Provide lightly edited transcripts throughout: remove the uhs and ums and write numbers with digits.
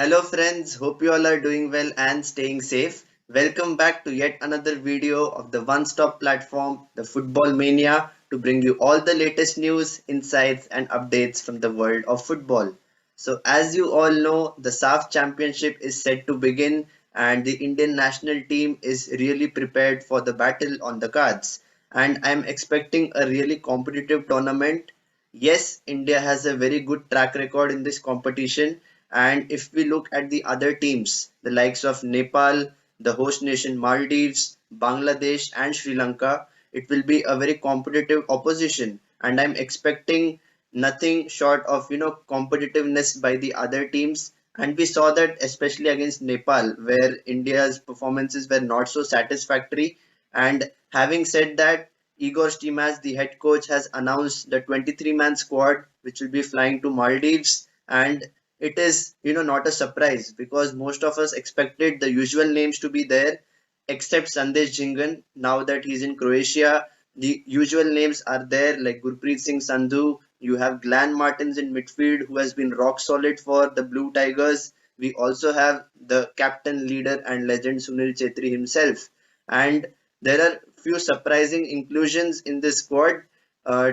Hello friends, hope you all are doing well and staying safe. Welcome back to yet another video of the one-stop platform, the Football Mania, to bring you all the latest news, insights and updates from the world of football. So as you all know, the SAFF Championship is set to begin and the Indian national team is really prepared for the battle on the cards. And I'm expecting a really competitive tournament. Yes, India has a very good track record in this competition, and if we look at the other teams, the likes of Nepal, the host nation Maldives, Bangladesh, and Sri Lanka, it will be a very competitive opposition. And I'm expecting nothing short of competitiveness by the other teams. And we saw that especially against Nepal, where India's performances were not so satisfactory. And having said that, Igor Stimac, the head coach, has announced the 23-man squad which will be flying to Maldives, and it is not a surprise because most of us expected the usual names to be there except Sandesh Jhingan. Now that he's in Croatia, the usual names are there like Gurpreet Singh Sandhu. You have Glenn Martins in midfield who has been rock solid for the Blue Tigers. We also have the captain, leader and legend Sunil Chhetri himself. And there are few surprising inclusions in this squad. Uh,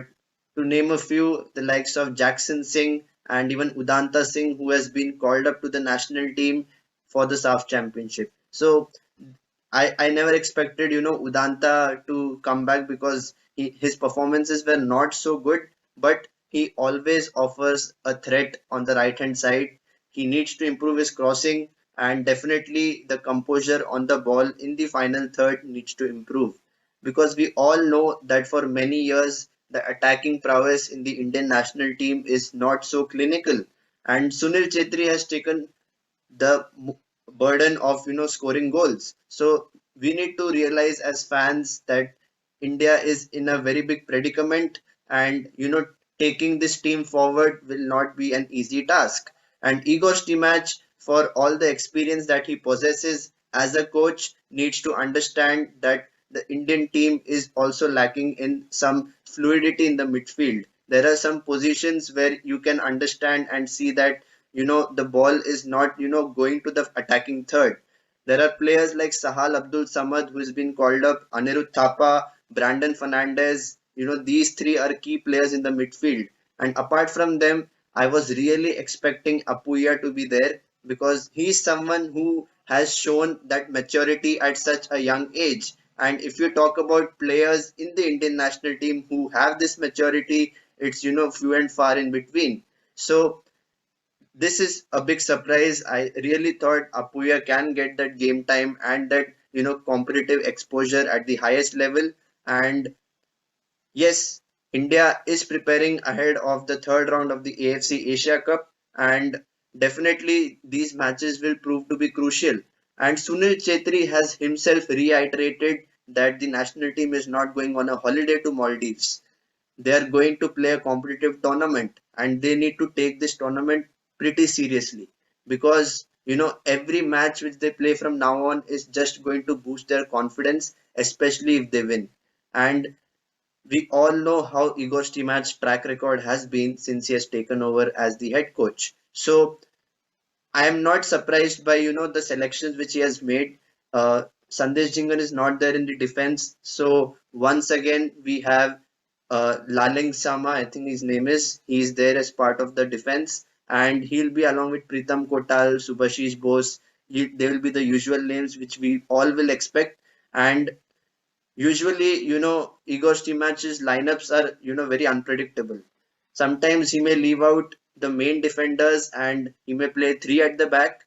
to name a few, the likes of Jackson Singh and even Udanta Singh, who has been called up to the national team for the SAFF Championship. So I never expected, Udanta to come back because his performances were not so good, but he always offers a threat on the right hand side. He needs to improve his crossing, and definitely the composure on the ball in the final third needs to improve because we all know that for many years the attacking prowess in the Indian national team is not so clinical, and Sunil Chetri has taken the burden of scoring goals. So we need to realize as fans that India is in a very big predicament, and taking this team forward will not be an easy task. And Igor Stimac, for all the experience that he possesses as a coach, needs to understand that the Indian team is also lacking in some fluidity in the midfield. There are some positions where you can understand and see that the ball is not going to the attacking third. There are players like Sahal Abdul Samad who has been called up, Anirudh Thapa, Brandon Fernandez. These three are key players in the midfield. And apart from them, I was really expecting Apuya to be there because he's someone who has shown that maturity at such a young age. And if you talk about players in the Indian national team who have this maturity, it's few and far in between. So this is a big surprise. I really thought Apuya can get that game time and that competitive exposure at the highest level. And yes, India is preparing ahead of the third round of the AFC Asia Cup, and definitely these matches will prove to be crucial. And Sunil Chetri has himself reiterated that the national team is not going on a holiday to Maldives. They are going to play a competitive tournament, and they need to take this tournament pretty seriously because every match which they play from now on is just going to boost their confidence, especially if they win. And we all know how Igor Stimac's track record has been since he has taken over as the head coach. So I am not surprised by the selections which he has made. Sandesh Jhingan is not there in the defense, so once again we have Laling Sama, I think his name is. He is there as part of the defense, and he'll be along with Pritam Kotal, Subhashish Bose. They will be the usual names which we all will expect. And usually, Igor Stimac's lineups are, very unpredictable. Sometimes he may leave out the main defenders and he may play three at the back.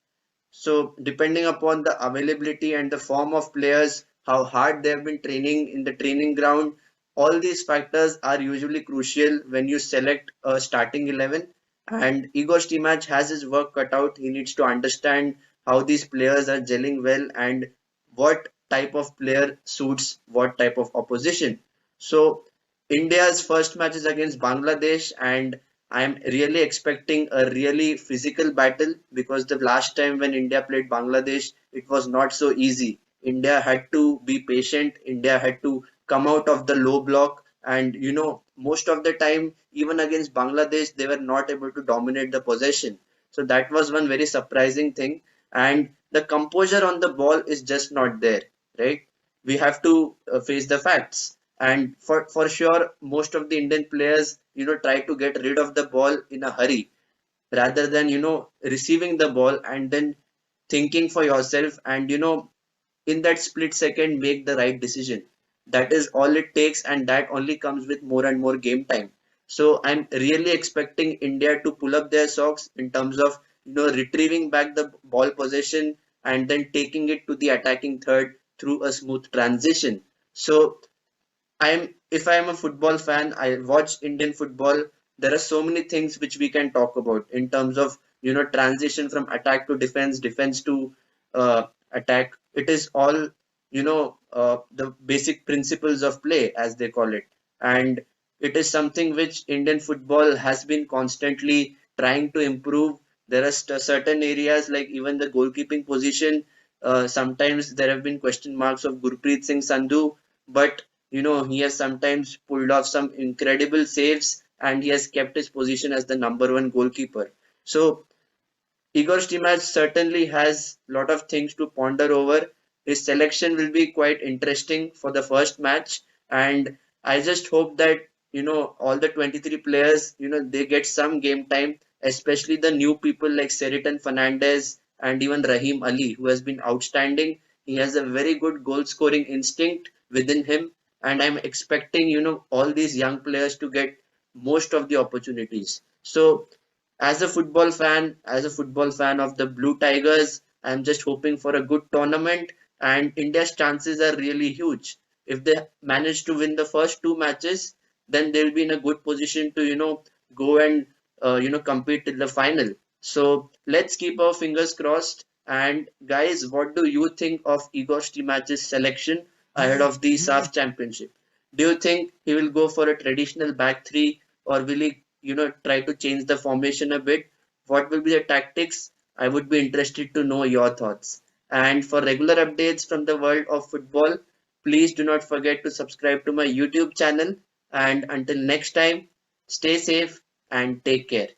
So, depending upon the availability and the form of players, how hard they have been training in the training ground, all these factors are usually crucial when you select a starting 11. And Igor Stimac has his work cut out. He needs to understand how these players are gelling well and what type of player suits what type of opposition. So, India's first match is against Bangladesh, and I'm really expecting a really physical battle because the last time when India played Bangladesh, it was not so easy. India had to be patient, India had to come out of the low block, and most of the time, even against Bangladesh, they were not able to dominate the possession. So that was one very surprising thing. And the composure on the ball is just not there, right? We have to face the facts. And for sure, most of the Indian players, try to get rid of the ball in a hurry rather than, receiving the ball and then thinking for yourself and, in that split second make the right decision. That is all it takes, and that only comes with more and more game time. So I'm really expecting India to pull up their socks in terms of, retrieving back the ball possession and then taking it to the attacking third through a smooth transition. So if I'm a football fan, I watch Indian football. There are so many things which we can talk about in terms of, transition from attack to defense, defense to attack. It is all, the basic principles of play, as they call it. And it is something which Indian football has been constantly trying to improve. There are certain areas like even the goalkeeping position. Sometimes there have been question marks of Gurpreet Singh Sandhu, but he has sometimes pulled off some incredible saves and he has kept his position as the number one goalkeeper. So Igor Stimac certainly has a lot of things to ponder over. His selection will be quite interesting for the first match, and I just hope that all the 23 players they get some game time, especially the new people like Seriton Fernandez and even Rahim Ali, who has been outstanding. He has a very good goal scoring instinct within him, and I'm expecting all these young players to get most of the opportunities. So as a football fan of the Blue Tigers, I'm just hoping for a good tournament, and India's chances are really huge. If they manage to win the first two matches, then they'll be in a good position to, go and, compete in the final. So let's keep our fingers crossed. And guys, what do you think of Igor Stimac's selection ahead of the SAFF Championship? Do you think he will go for a traditional back three, or will he, try to change the formation a bit? What will be the tactics? I would be interested to know your thoughts. And for regular updates from the world of football, please do not forget to subscribe to my YouTube channel. And until next time, stay safe and take care.